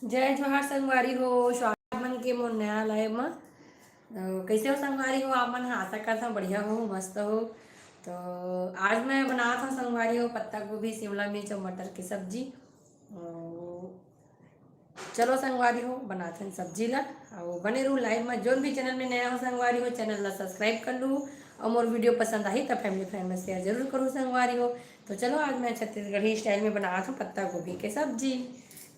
जय जोहार संगवारी हो। स्वागत मन के मोर नया लाइव में। कैसे हो संगवारी हो? आप मन आशा करता हूँ बढ़िया हो, मस्त हो। तो आज मैं बना था संगवारी हो पत्ता गोभी, शिमला मिर्च और मटर की सब्जी। चलो संगवारी हो बनाते हैं सब्जी ला और बने रहूँ लाइव में। जो भी चैनल में नया हो संगवारी हो, चैनल ला सब्सक्राइब कर लूँ और मोर वीडियो पसंद आई तो फैमिली फ्रेंड में शेयर जरूर करूँ संगवारी हो। तो चलो आज मैं छत्तीसगढ़ी स्टाइल में बना था पत्ता गोभी के सब्जी।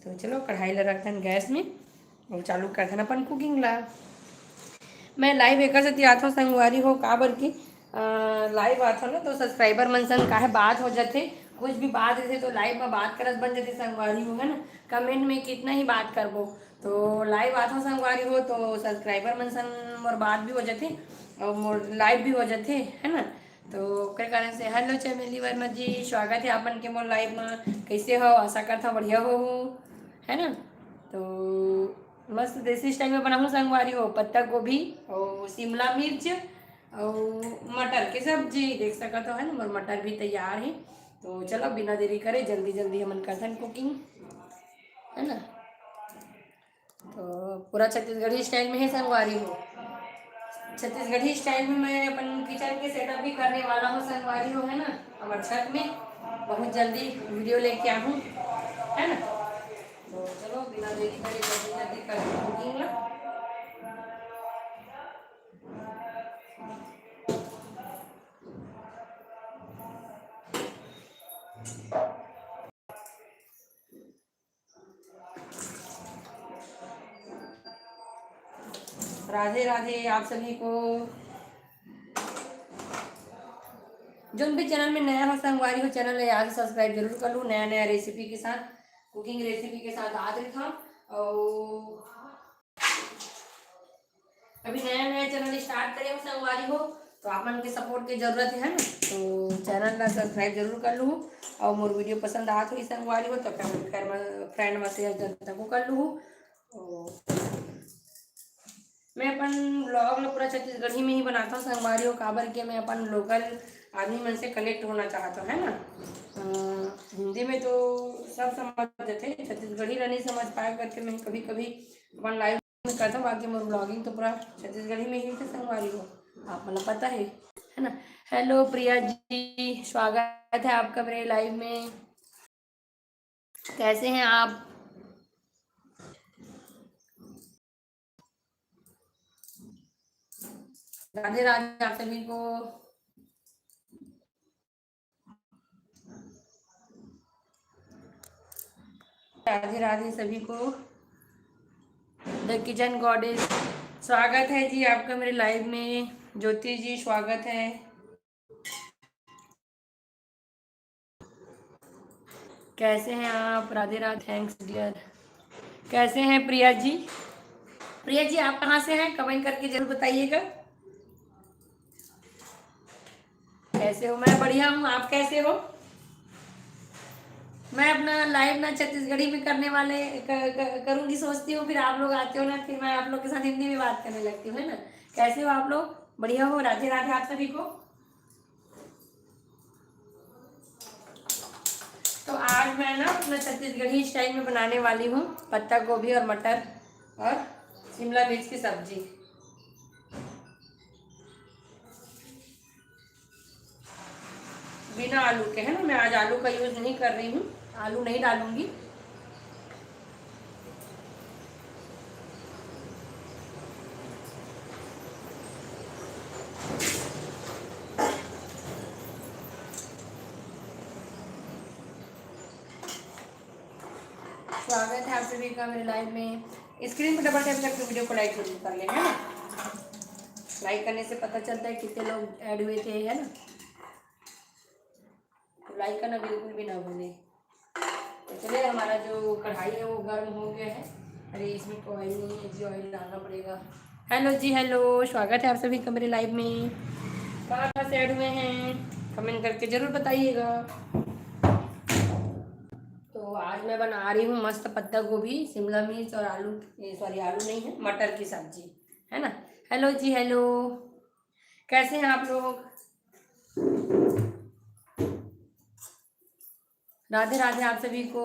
तो चलो कढ़ाई ला रखते हैं गैस में और चालू करते हैं अपन कुकिंग ला। मैं लाइव एक से आता हूँ संगवारी हो काबर की लाइव आता ना तो सब्सक्राइबर मन संग काहे बात हो जाते। कुछ भी बात रहते तो लाइव में बात करत बन जाते संगवारी हो है ना। कमेंट में कितना ही बात करबो तो लाइव आता हूँ संगवारी हो तो सब्सक्राइबर मन संग मोर बात भी हो जाती और मोर लाइव भी हो जाते है ना। तो क्या कारण से हेलो चमेली वर्मा जी, स्वागत है आपन के मोर लाइव में। कैसे हो? आशा करता बढ़िया हो है ना। तो मस्त देसी स्टाइल में बनाऊँ संगवारी हो पत्ता गोभी और शिमला मिर्च और मटर की सब्जी। देख सका तो है ना मोर मटर भी तैयार है। तो चलो बिना देरी करे जल्दी जल्दी हमन करते हैं कुकिंग है ना। तो पूरा छत्तीसगढ़ी स्टाइल में ही संगवारी हो। छत्तीसगढ़ी स्टाइल में मैं अपन किचन के सेटअप भी करने वाला हूँ संगवारी हो है ना। हमारे छत में बहुत जल्दी वीडियो लेके आऊँ है ना। तो चलो बिना देरी करे जल्दी जल्दी कर कुकिंग ला। राधे राधे आप सभी को। जो भी चैनल में नया हो संगवारी हो चैनल है आज सब्सक्राइब जरूर कर लूँ। नया नया रेसिपी के साथ कुकिंग रेसिपी के साथ आ रही था और अभी नया नया चैनल स्टार्ट करे हो संगवारी हो तो आप मन के सपोर्ट की जरूरत है ना। तो चैनल ला सब्सक्राइब जरूर कर लूँ और मोर वीडियो पसंद आत हो संगवारी हो तो फ्रेंड में शेयर जनता को कर लूँ। मैं अपन ब्लॉग में पूरा छत्तीसगढ़ी में ही बनाता हूँ संगवारी हो काबर के मैं अपन लोकल आदमी मन से कनेक्ट होना चाहता हूँ है ना। हिंदी में तो सब समझ जाते छत्तीसगढ़ी ला नहीं समझ पाया करके मैं कभी कभी अपन लाइव में करता हूँ। बाकी मोर ब्लॉगिंग तो पूरा छत्तीसगढ़ी में ही थे संगवारी हो, आप मतलब पता है ना। हेलो प्रिया जी, स्वागत है आपका मेरे लाइव में। कैसे हैं आप? राधे राधे आप सभी को। राधे राधे सभी को। द किचन गॉडेस स्वागत है जी आपका मेरे लाइव में। ज्योति जी स्वागत है। कैसे हैं आप? Radhe Radhe, thanks dear. कैसे हैं प्रिया जी? प्रिया जी आप कहाँ से हैं? कमेंट करके जरूर बताइएगा। कैसे हो? मैं बढ़िया हूँ, आप कैसे हो? मैं अपना लाइव ना छत्तीसगढ़ी में करने वाले करूंगी सोचती हूँ, फिर आप लोग आते हो ना फिर मैं आप लोग के साथ हिंदी में बात करने लगती हूँ है ना। कैसे हो आप लोग? बढ़िया हो? राधे राधे आप सभी को। तो आज मैं ना अपना छत्तीसगढ़ी स्टाइल में बनाने वाली हूँ पत्ता गोभी और मटर और शिमला मिर्च की सब्जी बिना आलू के है ना। मैं आज आलू का यूज नहीं कर रही हूँ, आलू नहीं डालूंगी। स्वागत है आप सभी का मेरे लाइव में। स्क्रीन पर डबल टैप करके वीडियो को लाइक जरूर कर लें है ना। लाइक करने से पता चलता है कितने लोग ऐड हुए थे है ना। तो लाइक करना बिल्कुल भी ना भूलें। तो चलिए हमारा जो कढ़ाई है वो गर्म हो गया है। अरे इसमें तो ऑयल नहीं है जी, ऑयल डालना पड़ेगा। हेलो जी, हेलो, स्वागत है आप सभी का मेरे लाइव में। कहाँ कहाँ से ऐड हुए हैं कमेंट करके जरूर बताइएगा। तो आज मैं बना रही हूँ मस्त पत्ता गोभी, शिमला मिर्च और आलू, सॉरी आलू नहीं है, मटर की सब्जी है ना। हेलो जी, हेलो, कैसे हैं आप लोग? राधे राधे आप सभी को।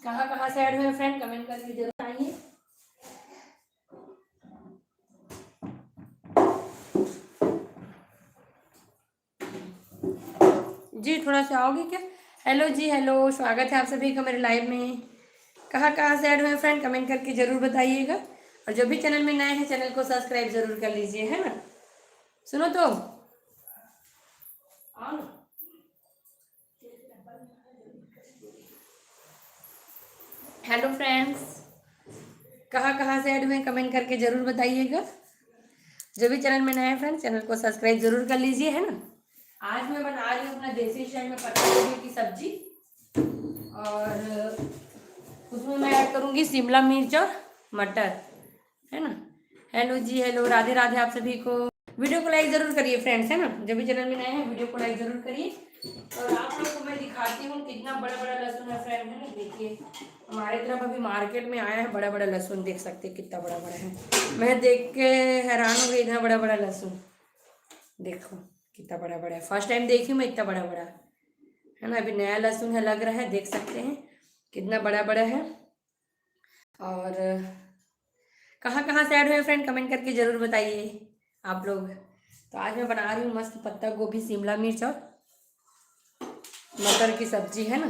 कहाँ कहाँ से ऐड हुए फ्रेंड कमेंट करके जरूर आइए। जी थोड़ा सा आओगे क्या? हेलो जी, हेलो, स्वागत है आप सभी का मेरे लाइव में। कहाँ कहाँ से ऐड हुए फ्रेंड कमेंट करके जरूर बताइएगा। और जो भी चैनल में नए हैं चैनल को सब्सक्राइब जरूर कर लीजिए, है ना। सुनो तो आओ ना। हेलो फ्रेंड्स, कहाँ कहाँ से ऐड हुए कमेंट करके जरूर बताइएगा। जो भी चैनल में नए हैं फ्रेंड्स चैनल को सब्सक्राइब जरूर कर लीजिए, है ना। आज मैं बना रही हूँ अपना देसी स्टाइल में पत्ता गोभी की सब्जी, और उसमें मैं ऐड करूँगी शिमला मिर्च और मटर, है ना। हेलो जी, हेलो, राधे राधे आप सभी को। वीडियो को लाइक जरूर करिए फ्रेंड्स, है ना। जो भी चैनल में नए हैं वीडियो को लाइक जरूर करिए। और आप लोग को मैं दिखाती हूँ कितना बड़ा बड़ा लहसुन है फ्रेंड, है ना। देखिए हमारे तरफ अभी मार्केट में आया है बड़ा बड़ा लहसुन, देख सकते हैं कितना बड़ा बड़ा है। मैं देख के हैरान हो गई, इतना बड़ा बड़ा लहसुन देखो कितना बड़ा बड़ा है। फर्स्ट टाइम देखी मैं इतना बड़ा बड़ा, है ना। अभी नया लहसुन है लग रहा है, देख सकते हैं कितना बड़ा बड़ा है। और कहाँ कहाँ से ऐड हुए फ्रेंड कमेंट करके ज़रूर बताइए आप लोग। तो आज मैं बना रही हूँ मस्त पत्ता गोभी शिमला मिर्च और मटर की सब्जी, है ना।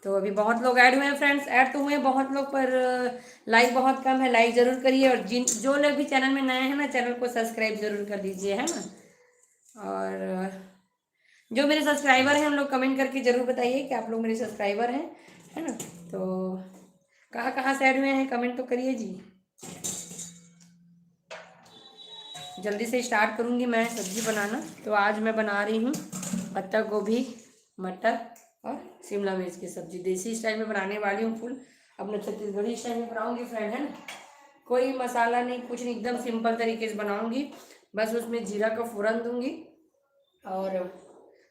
तो अभी बहुत लोग ऐड हुए हैं फ्रेंड्स, ऐड तो हुए हैं बहुत लोग, पर लाइक बहुत कम है। लाइक ज़रूर करिए, और जिन जो लोग भी चैनल में नए हैं ना चैनल को सब्सक्राइब जरूर कर दीजिए, है ना। और जो मेरे सब्सक्राइबर हैं हम लोग कमेंट करके ज़रूर बताइए कि आप लोग मेरे सब्सक्राइबर हैं, है ना। तो कहाँ कहाँ से ऐड हुए हैं कमेंट तो करिए जी। जल्दी से स्टार्ट करूँगी मैं सब्ज़ी बनाना। तो आज मैं बना रही हूँ पत्ता गोभी मटर और शिमला मिर्च की सब्ज़ी, देसी स्टाइल में बनाने वाली हूँ। फुल अपने छत्तीसगढ़ी स्टाइल में बनाऊँगी फ्रेंड, है ना। कोई मसाला नहीं, कुछ नहीं, एकदम सिंपल तरीके से बनाऊँगी। बस उसमें जीरा का फ़ोरन दूँगी और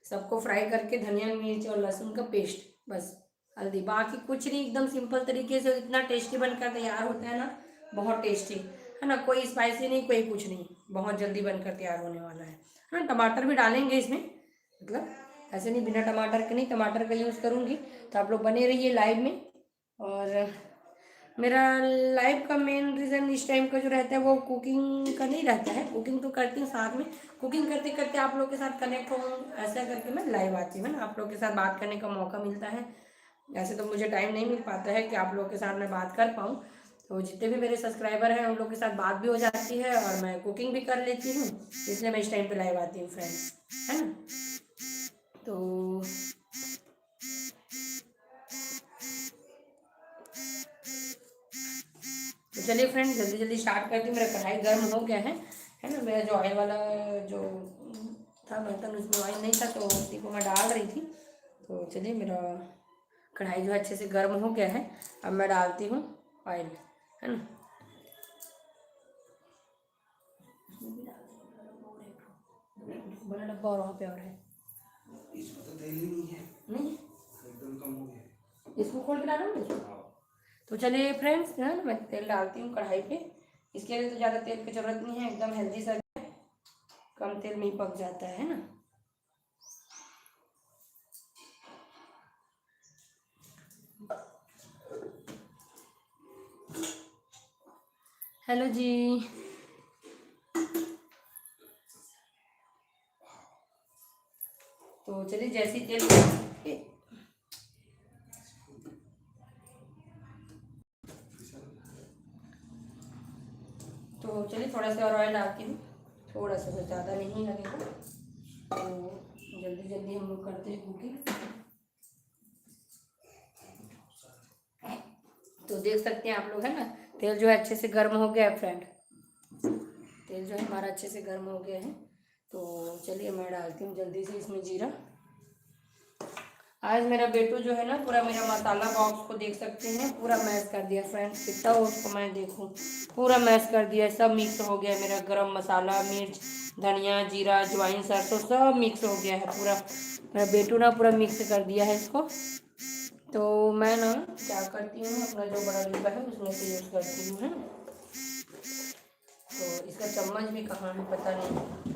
सबको फ्राई करके धनिया मिर्च और लहसुन का पेस्ट, बस हल्दी, बाकी कुछ नहीं। एकदम सिंपल तरीके से इतना टेस्टी बनकर तैयार होता है ना, बहुत टेस्टी, है ना। कोई स्पाइसी नहीं, कोई कुछ नहीं, बहुत जल्दी बनकर तैयार होने वाला है ना। टमाटर भी डालेंगे इसमें, मतलब ऐसे नहीं बिना टमाटर के नहीं, टमाटर का यूज़ करूँगी। तो आप लोग बने रहिए लाइव में। और मेरा लाइफ का मेन रीज़न इस टाइम का जो रहता है वो कुकिंग का नहीं रहता है। कुकिंग तो करती हूँ साथ में, कुकिंग करते करते आप लोग के साथ कनेक्ट हूँ, ऐसा करके मैं लाइव आती हूँ, है ना। आप लोग के साथ बात करने का मौका मिलता है। ऐसे तो मुझे टाइम नहीं मिल पाता है कि आप लोग के साथ मैं बात कर पाऊँ। तो जितने भी मेरे सब्सक्राइबर हैं उन लोग के साथ बात भी हो जाती है और मैं कुकिंग भी कर लेती हूँ, इसलिए मैं इस टाइम पर लाइव आती हूँ फ्रेंड्स, है ना। तो तो चलिए फ्रेंड जल्दी जल्दी स्टार्ट करती हूँ। मेरा कढ़ाई गर्म हो गया है ना। मेरा जो ऑयल वाला जो था बर्तन उसमें ऑयल नहीं था, तो उसी को मैं डाल रही थी। तो चलिए मेरा कढ़ाई जो है अच्छे से गर्म हो गया है। अब मैं डालती हूँ ऑयल, है ना। बड़ा डब्बा और वहाँ पे और है, इसमें तो तेल ही नहीं है, नहीं एकदम कम हो गया, इसको खोल के डालूंगी। तो चलिए फ्रेंड्स, है ना, मैं तेल डालती हूँ कढ़ाई पे। इसके लिए तो ज़्यादा तेल की ज़रूरत नहीं है, एकदम हेल्दी सा, कम तेल में ही पक जाता है ना। हेलो जी, तो चलिए जैसे ही तेल तो चलिए थोड़ा सा और ऑयल डालती हूँ, थोड़ा सा, तो ज़्यादा नहीं लगेगा। तो जल्दी जल्दी हम लोग करते हैं कुकिंग। तो देख सकते हैं आप लोग, है ना, तेल जो है अच्छे से गर्म हो गया है फ्रेंड। तेल जो है हमारा अच्छे से गर्म हो गया है। तो चलिए मैं डालती हूँ जल्दी से इसमें जीरा। आज मेरा बेटू जो है ना पूरा मेरा मसाला बॉक्स को देख सकते हैं पूरा मैश कर दिया फ्रेंड्स। कितना हो उसको मैं देखूँ, पूरा मैश कर दिया, सब मिक्स हो गया। मेरा गरम मसाला, मिर्च, धनिया, जीरा, अजवाइन, सरसों सब मिक्स हो गया है पूरा। मेरा बेटू ना पूरा मिक्स कर दिया है इसको। तो मैं ना क्या करती हूँ, अपना जो बड़ा डिब्बा है उसमें से यूज़ करती हूँ, है ना। तो इसका चम्मच भी कहाँ है पता नहीं,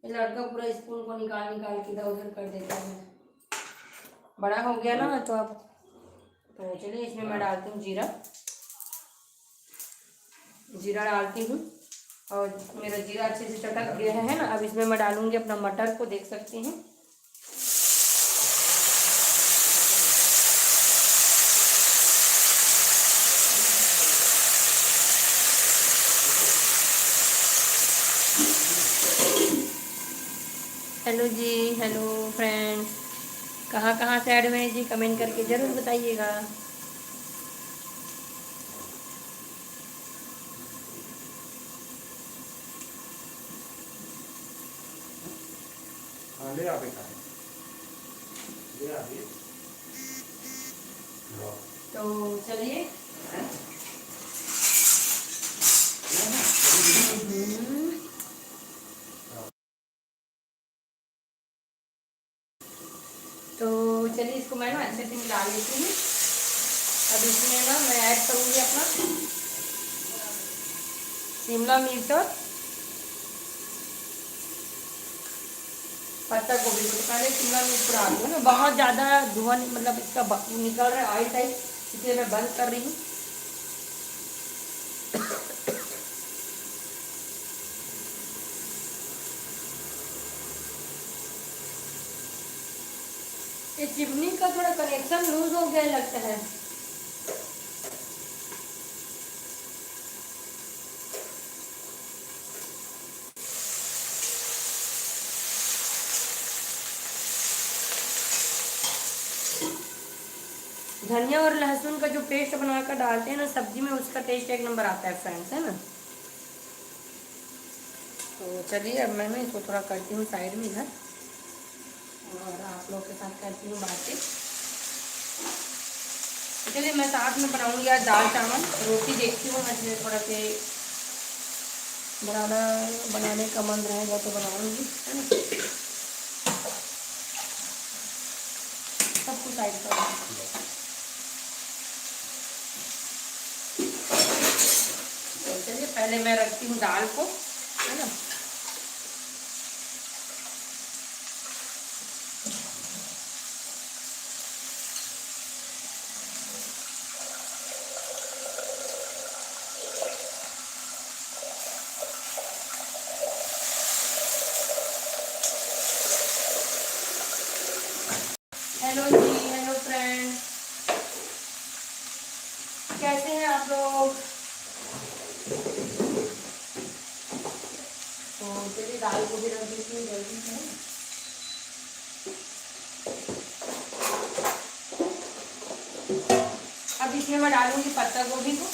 ये लड़का पूरा स्पून को निकाल निकाल के इधर उधर कर देता है। बड़ा हो गया ना तो अब तो चलिए इसमें मैं डालती हूँ जीरा। जीरा डालती हूँ और मेरा जीरा अच्छे से चटक गया है ना। अब इसमें मैं डालूंगी अपना मटर को, देख सकती हैं। हेलो जी, हेलो फ्रेंड्स, कहाँ कहाँ से ऐड हुए हैं जी, कमेंट करके ज़रूर बताइएगा। ले आ बेटा, ले आ ये। तो चलिए इसको मैं ना अच्छे से मिला लेती हूँ। अब इसमें ना मैं ऐड करूँगी अपना शिमला मिर्च और पत्ता गोभी को। तो पहले शिमला मिर्च डाल दूँ ना, बहुत ज़्यादा धुआं मतलब इसका निकल रहा है ऑयल टाइप, इसलिए मैं बंद कर रही हूँ। ये चिमनी का थोड़ा कनेक्शन लूज हो गया लगता है। धनिया और लहसुन का जो पेस्ट बनाकर डालते हैं ना सब्जी में, उसका टेस्ट एक नंबर आता है फ्रेंड्स, है ना। तो चलिए अब मैं ना इसको थोड़ा करती हूँ साइड में इधर, और आप लोग के साथ करती हूँ बातें। तो चलिए मैं साथ में बनाऊँगी आज दाल चावल, रोटी देखती हूँ मैं थोड़ा से बनाने का मन रहेगा तो बनाऊँगी, है ना। सब कुछ साइड पर। तो चलिए पहले मैं रखती हूँ दाल को, है ना। हेलो जी, हेलो फ्रेंड्स, कैसे हैं आप लोग। तो चलिए दाल को भी रख देती हूँ जल्दी से। अब इसमें मैं डालूंगी पत्ता गोभी को।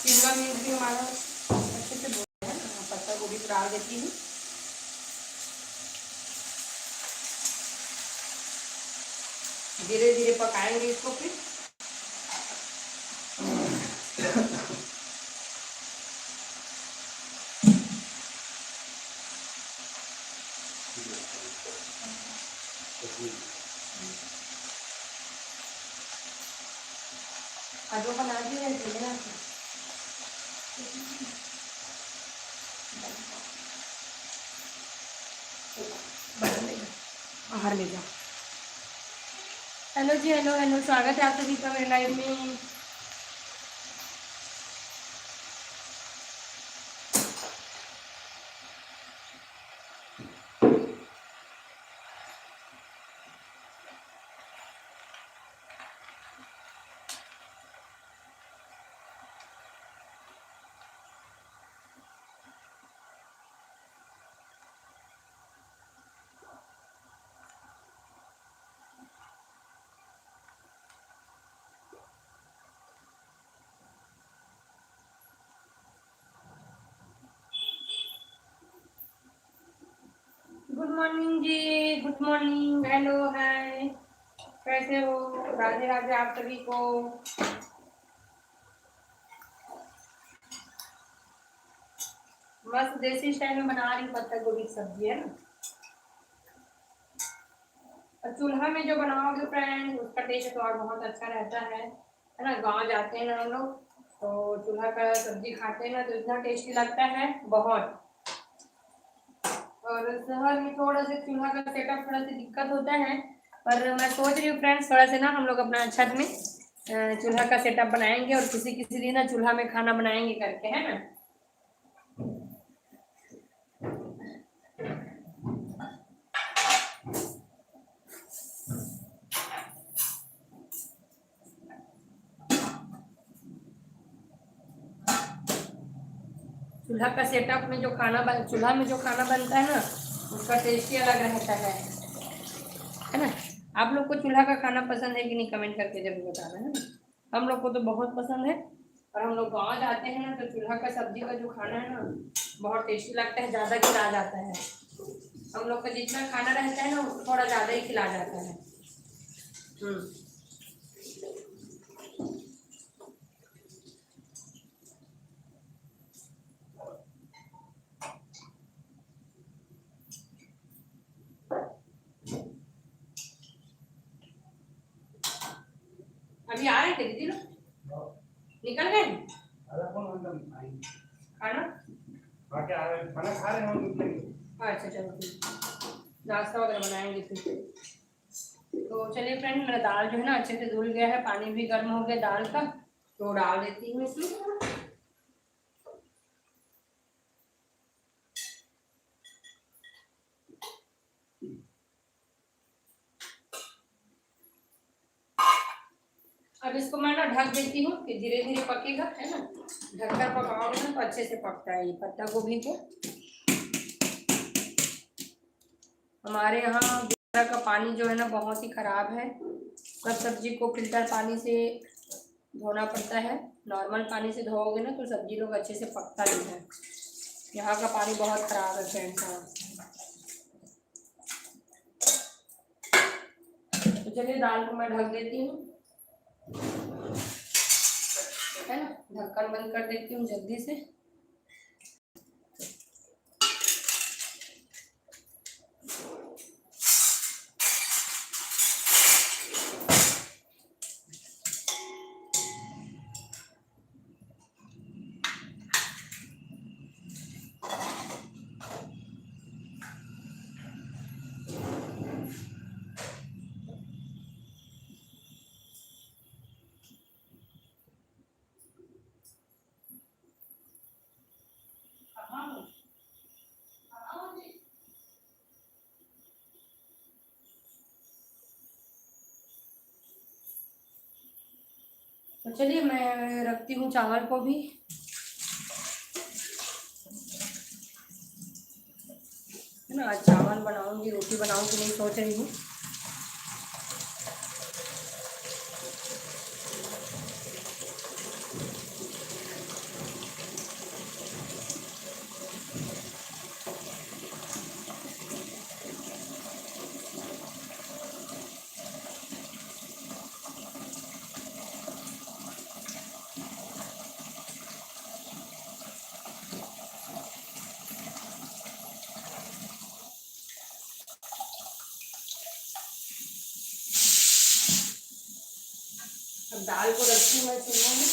शिमला मिर्च भी हमारा अच्छे से बोल है, पत्ता गोभी को डाल देती हूँ। धीरे धीरे पकाएंगे इसको फिर। जो बना दी है बाहर ले जाओ। हेलो जी, हेलो हेलो, स्वागत है आप सभी का मेरे लाइव में। गुड मॉर्निंग जी, गुड मॉर्निंग, हेलो हाय, कैसे हो, राधे राधे आप सभी को। मस्त देसी स्टाइल में बना रही हूँ पत्ता गोभी की सब्जी, है ना। और चूल्हा में जो बनाओगे फ्रेंड, उसका टेस्ट तो और बहुत अच्छा रहता है ना। गांव जाते हैं ना हम लोग, तो चूल्हा का सब्जी खाते हैं ना, तो इतना टेस्टी लगता है बहुत। और शहर में थोड़ा सा चूल्हा का सेटअप थोड़ा सा दिक्कत होता है, पर मैं सोच रही हूँ फ्रेंड्स थोड़ा सा ना हम लोग अपना छत में चूल्हा का सेटअप बनाएंगे और किसी किसी दिन ना चूल्हा में खाना बनाएंगे करके, है ना। चूल्हा का सेटअप में जो चूल्हा में जो खाना बनता है ना उसका टेस्ट ही अलग रहता है ना। आप लोग को चूल्हा का खाना पसंद है कि नहीं कमेंट करके जरूर बताना, है ना। हम लोग को तो बहुत पसंद है और हम लोग गाँव जाते हैं ना तो चूल्हा का सब्जी का जो खाना है ना बहुत टेस्टी लगता है, ज़्यादा खिला जाता है। हम लोग का जितना खाना रहता है ना थोड़ा ज़्यादा ही खिला जाता है। अभी आ रहे थे दीदी लोग, निकल गए खाना खा रहे हैं। अच्छा चलो ठीक, नाश्ता वगैरह बनाएंगे फिर। तो चलिए फ्रेंड मेरा दाल जो है ना अच्छे से धुल गया है, पानी भी गर्म हो गया दाल का, तो डाल देती हूँ इसमें। अब इसको मैं ना ढक देती हूँ कि धीरे धीरे पकेगा, है ना। ढककर पकाओगे ना तो अच्छे से पकता है ये पत्ता गोभी को। हमारे यहाँ बिहार का पानी जो है ना बहुत ही खराब है, सब सब्जी को फिल्टर पानी से धोना पड़ता है। नॉर्मल पानी से धोओगे ना तो सब्जी लोग अच्छे से पकता नहीं है। यहाँ का पानी बहुत खराब है फ्रेंड्स। तो चलिए दाल को मैं ढक देती हूँ, है ना। ढक्कन बंद कर देती हूँ जल्दी से। तो चलिए मैं रखती हूँ चावल को भी, है ना। आज चावल बनाऊंगी, रोटी बनाऊंगी नहीं सोच रही हूँ। अब दाल को रखती हूँ मैं चूल्हे में।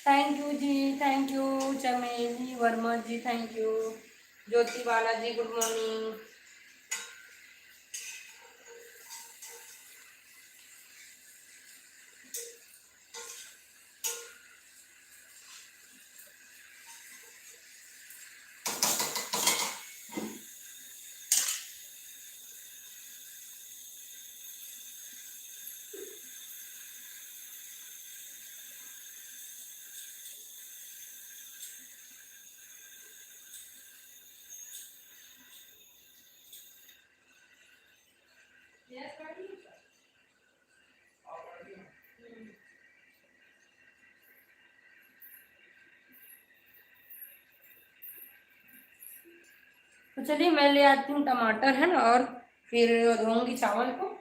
Thank you ji, thank you Chameli Verma ji, thank you Jyoti Bala ji, good morning. तो चलिए मैं ले आती हूँ टमाटर, है ना, और फिर धोऊंगी चावल को।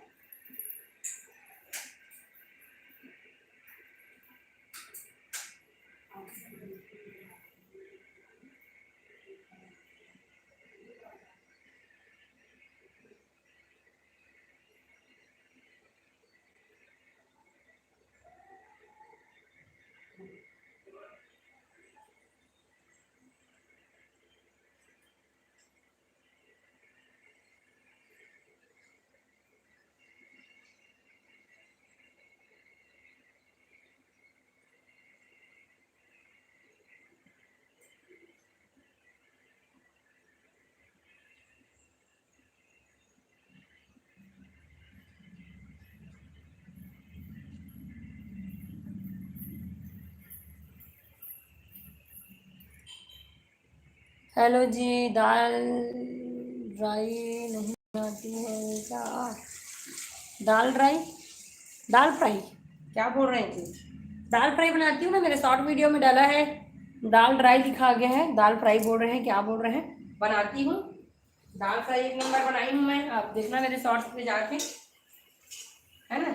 हेलो जी। दाल ड्राई नहीं बनाती है क्या? दाल ड्राई, दाल फ्राई, क्या बोल रहे थे? दाल फ्राई बनाती हूँ ना, मेरे शॉर्ट वीडियो में डाला है। दाल ड्राई लिखा गया है, दाल फ्राई बोल रहे हैं, क्या बोल रहे हैं? बनाती हूँ दाल फ्राई, एक नंबर बनाई हूँ मैं, आप देखना मेरे शॉर्ट्स पे जाके, है ना।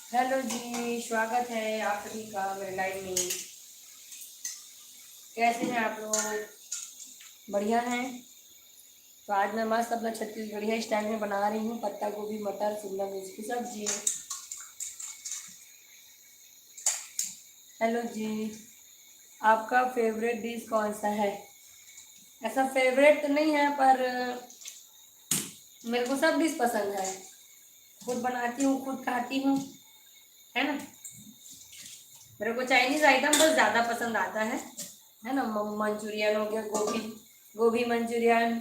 हेलो जी, स्वागत है आप सभी का मेरे लाइव में। कैसे हैं आप लोग? बढ़िया हैं? तो आज मैं मस्त अपना छत्तीसगढ़िया स्टाइल में बना रही हूँ पत्ता गोभी मटर शिमला मिर्च की सब्जी। हेलो जी। आपका फेवरेट डिश कौन सा है? ऐसा फेवरेट तो नहीं है, पर मेरे को सब डिश पसंद है। खुद बनाती हूँ, खुद खाती हूँ, है ना। मेरे को चाइनीज आइटम बस ज़्यादा पसंद आता है ना। मंचूरियन हो गया, गोभी गोभी Manchurian,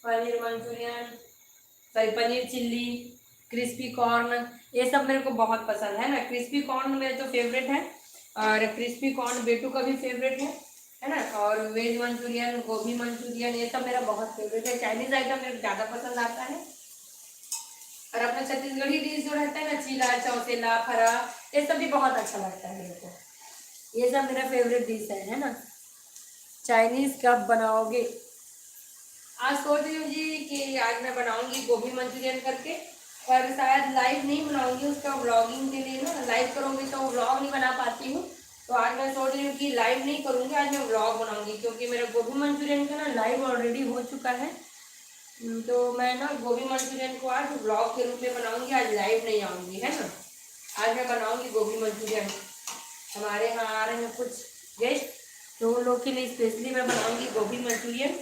paneer Manchurian, sorry paneer chilli, crispy corn, ये सब मेरे को बहुत पसंद है ना। क्रिस्पी कॉर्न मेरे तो फेवरेट है, और क्रिस्पी कॉर्न बेटू का भी फेवरेट है ना। और वेज मंचूरियन, गोभी मंचूरियन, ये सब मेरा बहुत फेवरेट है। चाइनीज आइटम मेरे को ज़्यादा पसंद आता है। और अपना छत्तीसगढ़ी डिश जो रहता है ना, चीला चौसेला फरा, ये सब भी बहुत अच्छा लगता है मेरे को। ये सब मेरा फेवरेट डिश है ना। चाइनीज कब बनाओगे? आज सोच रही हूँ जी कि आज मैं बनाऊंगी गोभी मंचूरियन करके, पर शायद लाइव नहीं बनाऊंगी, उसका व्लॉगिंग के लिए ना। लाइव करूंगी तो व्लॉग नहीं बना पाती हूँ, तो आज मैं सोच रही हूँ कि लाइव नहीं करूंगी, आज मैं व्लॉग बनाऊंगी, क्योंकि मेरा गोभी मंचूरियन का ना लाइव ऑलरेडी हो चुका है। तो मैं ना गोभी मंचूरियन को आज व्लॉग के रूप में बनाऊंगी, आज लाइव नहीं आऊंगी, है ना। आज मैं बनाऊंगी गोभी मंचूरियन। हमारे यहाँ आ रहे हैं कुछ गेस्ट, तो उन लोग के लिए स्पेशली मैं बनाऊंगी गोभी मंचूरियन।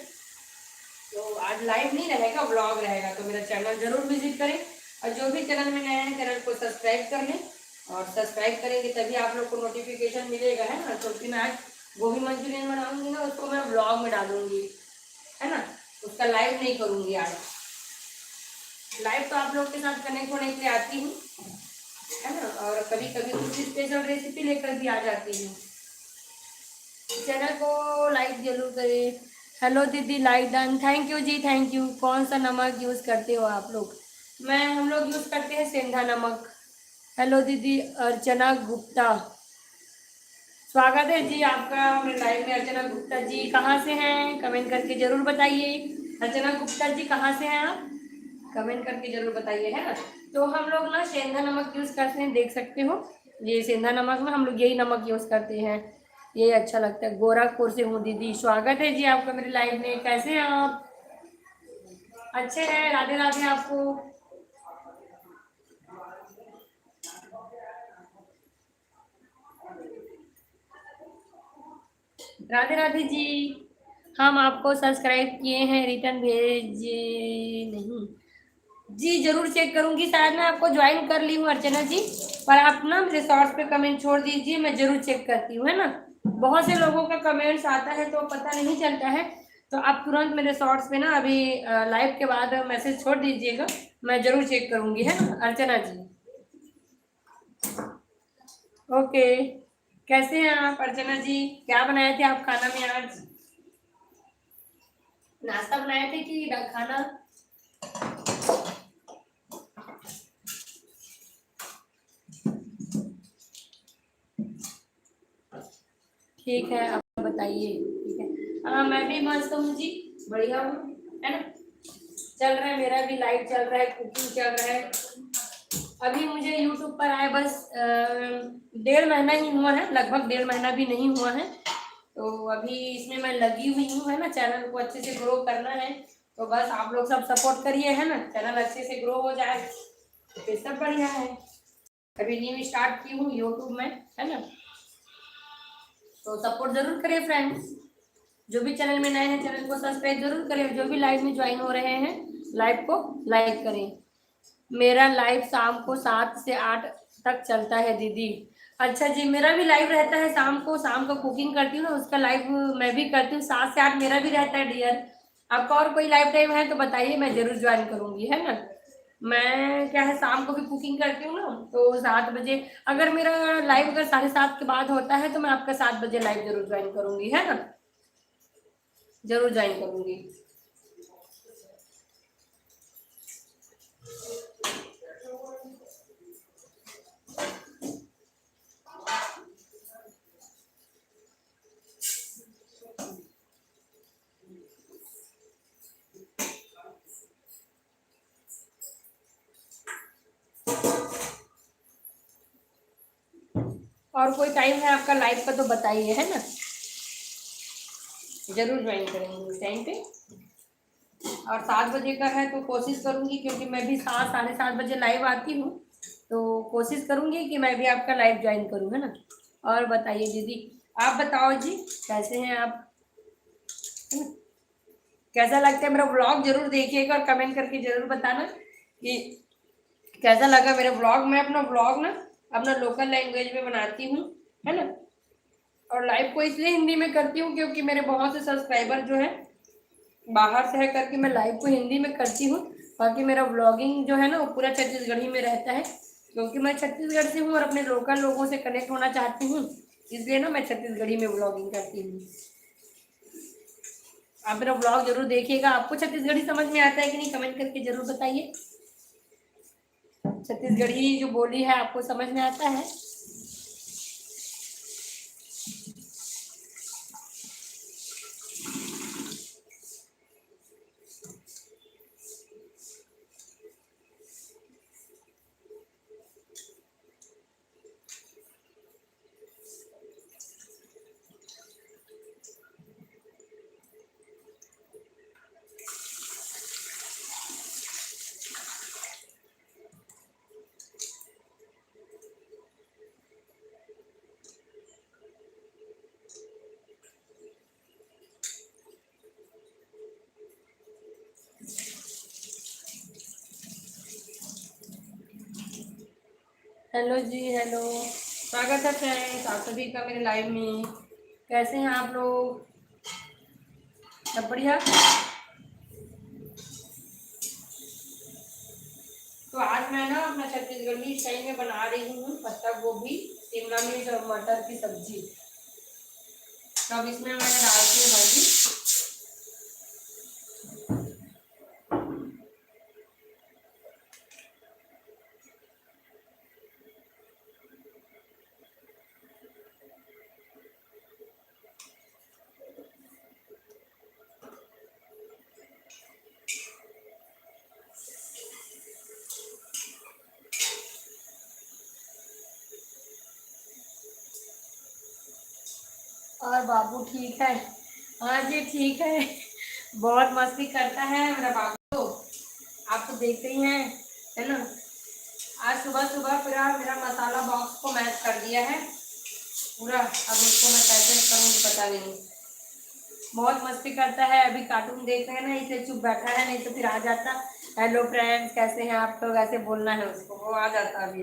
तो आज लाइव नहीं रहेगा, व्लॉग रहेगा, तो मेरा चैनल जरूर विजिट करें। और जो भी चैनल में नया है, चैनल को सब्सक्राइब कर लें, और सब्सक्राइब करेंगे तभी आप लोग को नोटिफिकेशन मिलेगा, है ना। क्योंकि मैं आज गोभी मंचूरियन बनाऊंगी ना, उसको मैं व्लॉग में डालूंगी, है ना। उसका लाइव नहीं करूंगी आज। लाइव तो आप लोग के साथ कनेक्ट होने के लिए आती हूँ, है ना। और कभी कभी कुछ स्पेशल रेसिपी लेकर भी आ जाती हूँ। चैनल को लाइक जरूर करें। हेलो दीदी, like done, thank you ji, thank you. कौन सा नमक यूज़ करते हो आप लोग? हम लोग यूज़ करते हैं सेंधा नमक। हेलो दीदी अर्चना गुप्ता, स्वागत है जी आपका मेरे लाइव में। अर्चना गुप्ता जी कहाँ से हैं, कमेंट करके जरूर बताइए। अर्चना गुप्ता जी कहाँ से हैं आप, कमेंट करके जरूर बताइए, है ना। तो हम लोग ना सेंधा नमक यूज़ करते हैं, देख सकते हो। ये सेंधा नमक में हम लोग यही नमक यूज़ करते हैं, ये अच्छा लगता है। गोरखपुर से हूँ दीदी, स्वागत है जी आपका मेरे लाइव में। कैसे हैं आप? अच्छे हैं, राधे राधे आपको। राधे राधे जी। हम आपको सब्सक्राइब किए हैं, रिटर्न भेजे नहीं जी, जरूर चेक करूंगी। शायद मैं आपको ज्वाइन कर ली हूँ अर्चना जी, पर आप ना मेरे शॉर्ट्स पे कमेंट छोड़ दीजिए, मैं जरूर चेक करती हूँ, है ना। बहुत से लोगों का कमेंट्स आता है तो पता नहीं चलता है, तो आप तुरंत मेरे शॉर्ट्स पे ना अभी लाइव के बाद मैसेज छोड़ दीजिएगा, मैं जरूर चेक करूंगी, है ना अर्चना जी। ओके। कैसे हैं आप अर्चना जी? क्या बनाए थे आप खाना में आज? नाश्ता बनाए थे कि खाना? ठीक है, आप बताइए। ठीक है, हाँ मैं भी मस्त हूँ जी, बढ़िया हूँ, है ना। चल रहा है, मेरा भी लाइफ चल रहा है, कुकिंग चल रहा है। अभी मुझे यूट्यूब पर आए बस 1.5 महीना ही हुआ है, लगभग 1.5 महीना भी नहीं हुआ है। तो अभी इसमें मैं लगी हुई हूँ, है ना। चैनल को अच्छे से ग्रो करना है, तो बस आप लोग सब सपोर्ट करिए, है ना। चैनल अच्छे से ग्रो हो जाए तो फिर सब बढ़िया है। अभी न्यू स्टार्ट की हूँ यूट्यूब में, है ना, तो सपोर्ट जरूर करिए फ्रेंड्स। जो भी चैनल में नए हैं, चैनल को सब्सक्राइब जरूर करें। जो भी लाइव में ज्वाइन हो रहे हैं, लाइव को लाइक करें। मेरा लाइव शाम को 7 से 8 तक चलता है दीदी। अच्छा जी, मेरा भी लाइव रहता है शाम को। शाम को कुकिंग करती हूँ ना, उसका लाइव मैं भी करती हूँ। 7 से 8 मेरा भी रहता है डियर। आपका और कोई लाइव टाइम है तो बताइए, मैं जरूर ज्वाइन करूंगी, है ना। मैं क्या है शाम को भी कुकिंग करती हूँ ना, तो 7 बजे अगर मेरा लाइव अगर 7:30 के बाद होता है तो मैं आपका 7 बजे लाइव जरूर ज्वाइन करूंगी, है ना, जरूर ज्वाइन करूंगी। और कोई टाइम है आपका लाइव का तो बताइए, है ना, जरूर ज्वाइन करेंगे उस टाइम पे। और 7 बजे का है तो कोशिश करूंगी, क्योंकि मैं भी 7 साढ़े 7 बजे लाइव आती हूँ, तो कोशिश करूंगी कि मैं भी आपका लाइव ज्वाइन करूँ, है ना। और बताइए दीदी, आप बताओ जी, कैसे हैं आप, है ना? कैसा लगता है मेरा व्लॉग, जरूर देखिएगा और कमेंट करके जरूर बताना कि कैसा लगा मेरा व्लॉग। मैं अपना व्लॉग ना अपना लोकल लैंग्वेज में बनाती हूँ, है ना, और लाइव को इसलिए हिंदी में करती हूँ क्योंकि मेरे बहुत से सब्सक्राइबर जो है बाहर से है, करके मैं लाइव को हिंदी में करती हूँ। बाकी मेरा व्लॉगिंग जो है ना वो पूरा छत्तीसगढ़ी में रहता है, क्योंकि मैं छत्तीसगढ़ से हूँ और अपने लोकल लोगों से कनेक्ट होना चाहती हूँ, इसलिए ना मैं छत्तीसगढ़ी में व्लॉगिंग करती हूँ। आप मेरा व्लॉग जरूर देखिएगा। आपको छत्तीसगढ़ी समझ में आता है कि नहीं, कमेंट करके जरूर बताइए। छत्तीसगढ़ी जो बोली है आपको समझ में आता है? हेलो जी, हेलो, स्वागत है फ्रेंड्स आप सभी का मेरे लाइव में। कैसे हैं आप लोग, सब बढ़िया? तो आज मैं ना अपना छत्तीसगढ़ी स्टाइल में बना रही हूँ पत्ता गोभी, शिमला मिर्च और मटर की सब्जी। तो अब इसमें मैं डालती हूँ हल्दी, और बाबू ठीक है? हाँ जी ठीक है, बहुत मस्ती करता है मेरा बाबू तो, आप तो देख रही हैं, है ना। आज सुबह सुबह पूरा मेरा मसाला बॉक्स को मैच कर दिया है पूरा, अब उसको मैं कैसे करूँगी पता नहीं। बहुत मस्ती करता है, अभी कार्टून देख रहे हैं ना इसलिए चुप बैठा है, नहीं तो फिर आ जाता, हेलो फ्रेंड्स कैसे हैं आप लोग, ऐसे बोलना है उसको, वो आ जाता अभी,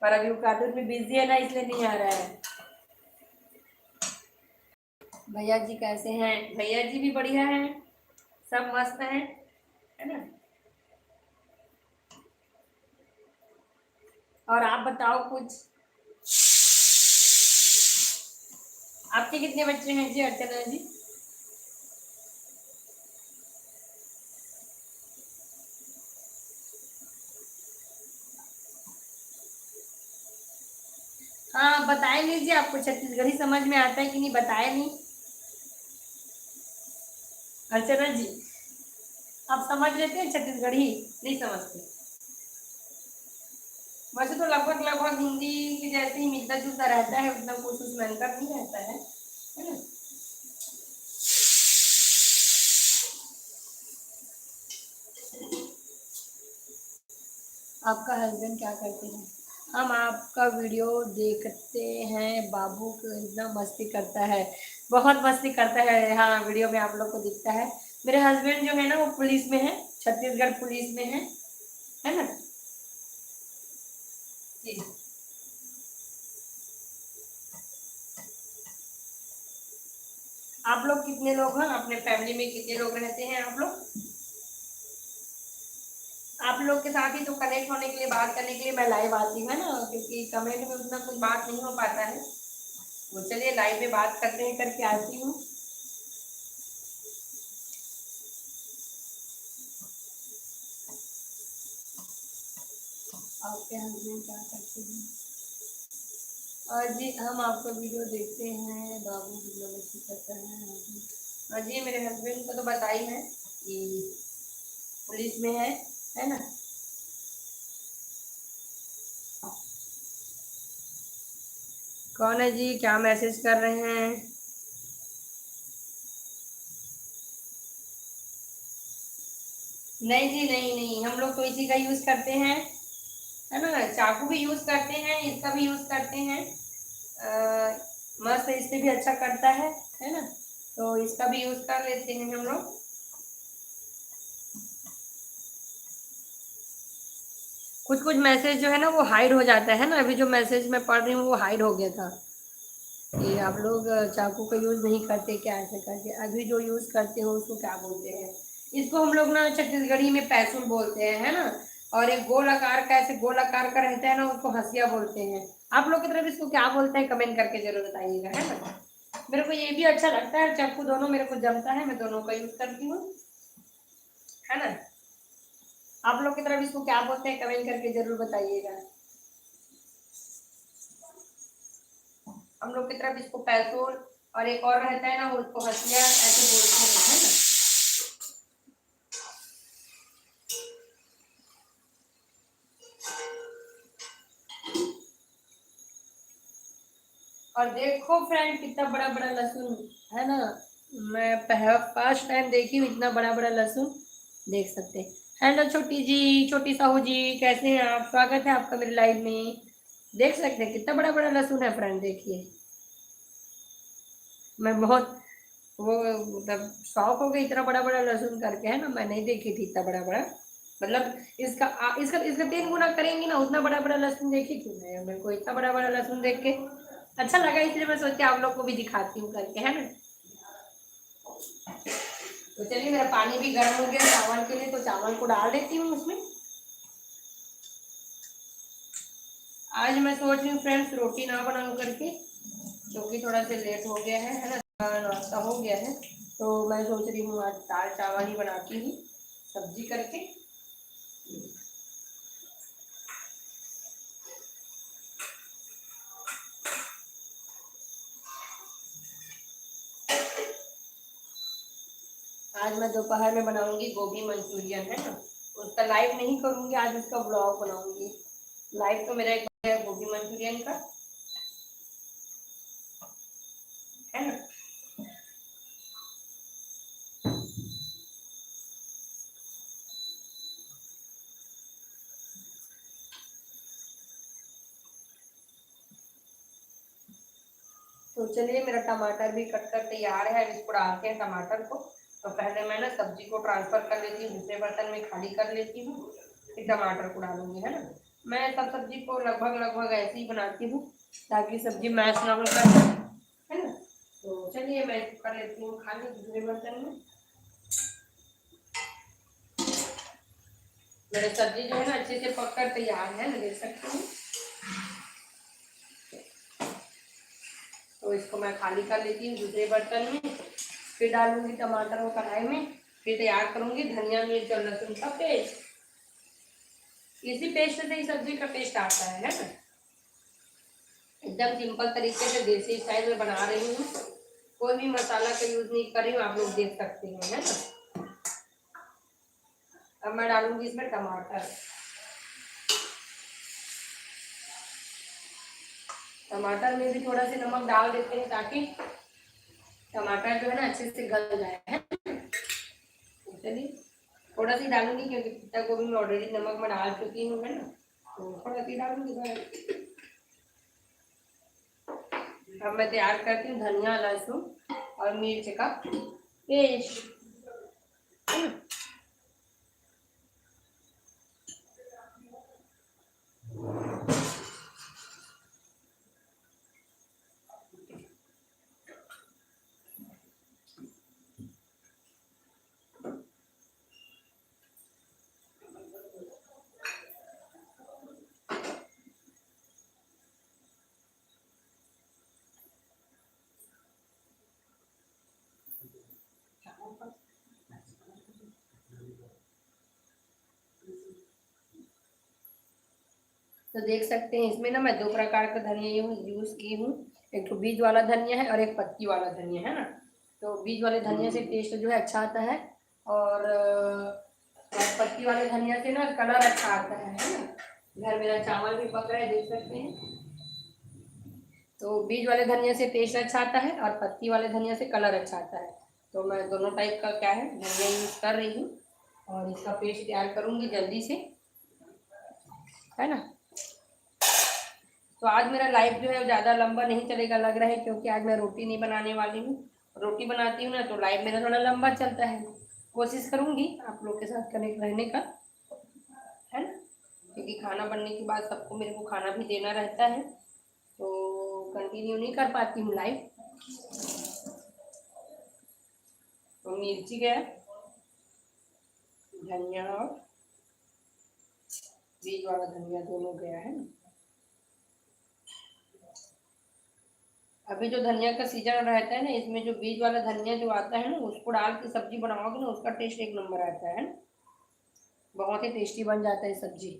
पर अभी वो कार्टून में बिजी है ना इसलिए नहीं आ रहा है। भैया जी कैसे हैं? भैया जी भी बढ़िया हैं, सब मस्त हैं, है ना। और आप बताओ कुछ, आपके कितने बच्चे हैं जी अर्चना जी? हाँ बताए लीजिए, आपको छत्तीसगढ़ी समझ में आता है कि नहीं, बताए नहीं अर्चना जी, आप समझ लेते हैं छत्तीसगढ़ी, नहीं समझते? वैसे तो लगभग लगभग हिंदी के जैसे ही मिलता जुलता रहता है, उतना कुछ उसमें अंतर नहीं रहता है ना। आपका हस्बैंड क्या करते हैं? हम आपका वीडियो देखते हैं, बाबू को इतना मस्ती करता है, बहुत मस्ती करता है, हाँ वीडियो में आप लोग को दिखता है। मेरे हस्बैंड जो है ना वो पुलिस में है, छत्तीसगढ़ पुलिस में है ना जी। आप लोग कितने लोग हैं अपने फैमिली में, कितने लोग रहते हैं आप लोग? आप आप लोग के साथ ही तो कनेक्ट होने के लिए, बात करने के लिए मैं लाइव आती हूँ, है ना, क्योंकि कमेंट में उतना कुछ बात नहीं हो पाता है। तो चलिए लाइव में बात करते हैं करके आती हूँ। आपके हस्बैंड क्या करते हैं? और जी हम आपका वीडियो देखते हैं, बाबू वीडियो करता है। और जी मेरे हस्बैंड को तो बताई है कि पुलिस में है ना। कौन है जी, क्या मैसेज कर रहे हैं? नहीं जी, नहीं नहीं, हम लोग तो इसी का यूज करते हैं, है ना। चाकू भी यूज करते हैं, इसका भी यूज करते हैं। मस्त, इससे भी अच्छा करता है ना। तो इसका भी यूज कर लेते हैं हम लोग। कुछ कुछ मैसेज जो है ना वो हाइड हो जाता है ना। अभी जो मैसेज मैं पढ़ रही हूँ वो हाइड हो गया था कि आप लोग चाकू का यूज नहीं करते क्या, ऐसे करके। अभी जो यूज करते हो उसको क्या बोलते हैं? इसको हम लोग ना छत्तीसगढ़ी में पैसुल बोलते हैं, है ना। और एक गोल आकार का, ऐसे गोल आकार का रहता है ना, उसको हंसिया बोलते हैं। आप लोग की तरफ इसको क्या बोलते हैं कमेंट करके जरूर बताइएगा, है ना। मेरे को ये भी अच्छा लगता है, चाकू दोनों मेरे को जमता है, मैं दोनों का यूज करती हूँ, है ना। आप लोग की तरफ इसको क्या बोलते हैं कमेंट करके जरूर बताइएगा। हम लोग की तरफ इसको पैसोल, और एक और रहता है ना उसको हंसिया, ऐसे बोलते हैं, है ना। और देखो फ्रेंड कितना बड़ा बड़ा लहसुन, है ना। मैं फर्स्ट टाइम देखी हूँ इतना बड़ा बड़ा लहसुन, देख सकते हैं। हेलो छोटी जी, छोटी साहू जी, कैसे हैं आप? स्वागत है आपका मेरे लाइव में। देख सकते हैं कितना बड़ा बड़ा लहसुन है फ्रेंड, देखिए। मैं बहुत वो मतलब शौक हो गई इतना बड़ा बड़ा लहसुन करके, है ना। मैं नहीं देखी थी इतना बड़ा बड़ा, मतलब इसका 3 गुना करेंगी ना उतना बड़ा बड़ा लहसुन देखी थी मैं। मेरे को इतना बड़ा बड़ा लहसुन देख के अच्छा लगा, इसलिए मैं सोची आप लोग को भी दिखाती हूँ करके, है ना। तो चलिए मेरा पानी भी गर्म हो गया चावल के लिए, तो चावल को डाल देती हूँ उसमें। आज मैं सोच रही हूँ फ्रेंड्स रोटी ना बनाऊँ करके, क्योंकि थोड़ा सा लेट हो गया है ना, नाश्ता हो गया है। तो मैं सोच रही हूँ आज दाल चावल ही बनाती हूँ सब्जी करके। आज मैं दोपहर में बनाऊंगी गोभी मंचूरियन, है ना। उसका लाइव नहीं करूंगी आज, उसका ब्लॉग बनाऊंगी। लाइव तो मेरा एक है गोभी मंचूरियन का, है ना। तो चलिए मेरा टमाटर भी कट कर तैयार है, अब इसको डालते हैं टमाटर को। तो पहले मैं ना सब्जी को ट्रांसफर कर लेती हूँ, दूसरे बर्तन में खाली कर लेती हूँ, फिर टमाटर को डालूंगी, है ना। मैं सब सब्जी को लगभग लगभग ऐसे ही बनाती हूँ ताकि सब्जी मैश ना हो कर, है ना। तो चलिए मैं इसको कर लेती हूँ खाली दूसरे बर्तन में। मेरे सब्जी जो है ना अच्छे से पक कर तैयार है ना, देख सकते हैं। तो इसको मैं खाली कर लेती हूँ दूसरे बर्तन में, फिर डालूंगी टमाटर को कढ़ाई में, फिर तैयार करूंगी धनिया मिर्च और लहसुन का पेस्ट। इसी पेस्ट से ही सब्जी का टेस्ट आता है ना। एकदम सिंपल तरीके से देसी स्टाइल में बना रही हूँ, कोई भी मसाला का यूज नहीं कर रही हूँ, आप लोग देख सकते हैं, है ना। अब मैं डालूंगी इसमें टमाटर। टमाटर में भी थोड़ा सा नमक डाल देते हैं ताकि टमाटर जो है ना अच्छे से गल जाए, है। चलिए थोड़ा सी डालूंगी क्योंकि पत्ता गोभी में ऑलरेडी नमक मैं डाल चुकी हूँ, है ना। तो थोड़ा सी डालूंगी मैं। अब मैं तैयार करती हूँ धनिया लहसुन और मिर्च का पेस्ट। तो देख सकते हैं इसमें ना मैं 2 प्रकार का धनिया यूज़ की हूँ। एक तो बीज वाला धनिया है और एक पत्ती वाला धनिया है ना। तो बीज वाले धनिया से टेस्ट जो है अच्छा आता है और पत्ती वाले धनिया से ना कलर अच्छा आता है ना। इधर मेरा चावल भी पक रहा है, देख सकते हैं। तो बीज वाले धनिया से टेस्ट अच्छा आता है और पत्ती वाले धनिया से कलर अच्छा आता है। तो मैं दोनों टाइप का क्या है धनिया यूज़ कर रही हूँ और इसका पेस्ट तैयार करूँगी जल्दी से, है ना। तो आज मेरा लाइव जो है ज़्यादा लंबा नहीं चलेगा लग रहा है, क्योंकि आज मैं रोटी नहीं बनाने वाली हूँ। रोटी बनाती हूँ ना तो लाइव मेरा थोड़ा लंबा चलता है। कोशिश करूँगी आप लोग के साथ कनेक्ट रहने का, है ना, क्योंकि खाना बनने के बाद सबको मेरे को खाना भी देना रहता है, तो कंटिन्यू नहीं कर पाती हूँ लाइव। तो मिर्ची गया, धनिया और बीज वाला धनिया दोनों गया है ना। अभी जो धनिया का सीजन रहता है ना, इसमें जो बीज वाला धनिया जो आता है ना, उसको डाल के सब्जी बनाओगे ना, उसका टेस्ट एक नंबर आता है ना, बहुत ही टेस्टी बन जाता है सब्जी।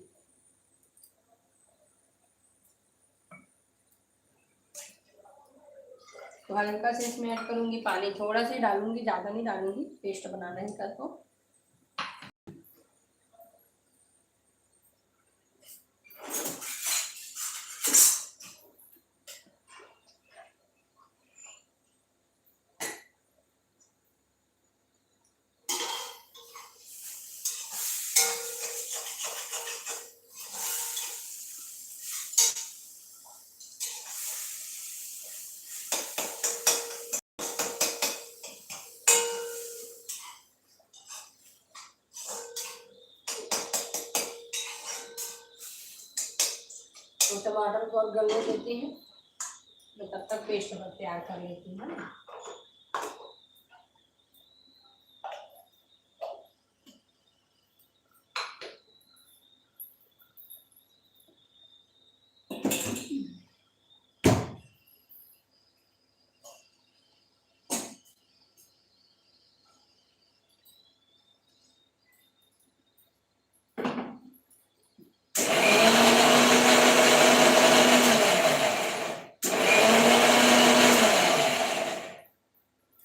तो हल्का से इसमें ऐड करूँगी पानी, थोड़ा सा ही डालूंगी, ज़्यादा नहीं डालूंगी, पेस्ट बनाना है इसका। तो टमाटर को और गलने देते हैं, मैं तब तक पेस्ट तैयार कर लेती हूँ ना।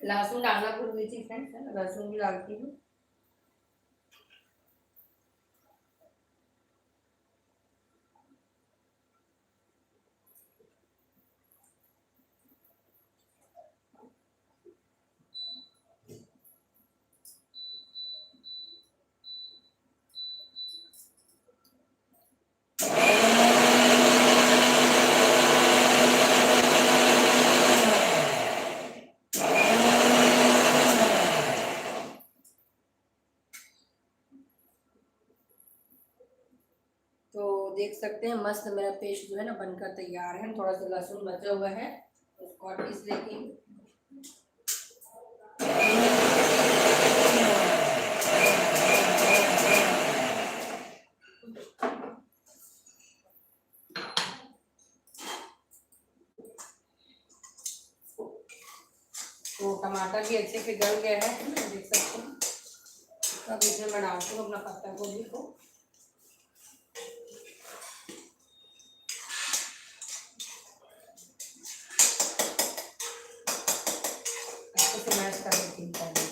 लहसुन डालना भूल गई थी फ्रेंड्स, लहसुन भी डालती हूँ। तो देख सकते हैं मस्त मेरा पेस्ट जो है ना बनकर तैयार है। थोड़ा सा लहसुन बचा हुआ है, उसको और पीस लेती हूँ। तो टमाटर भी अच्छे से गल गया है, देख सकते हैं। अब इसमें मैं डालती हूँ अपना पत्ता गोभी को, अच्छे से मैश कर लेती हूँ पहले।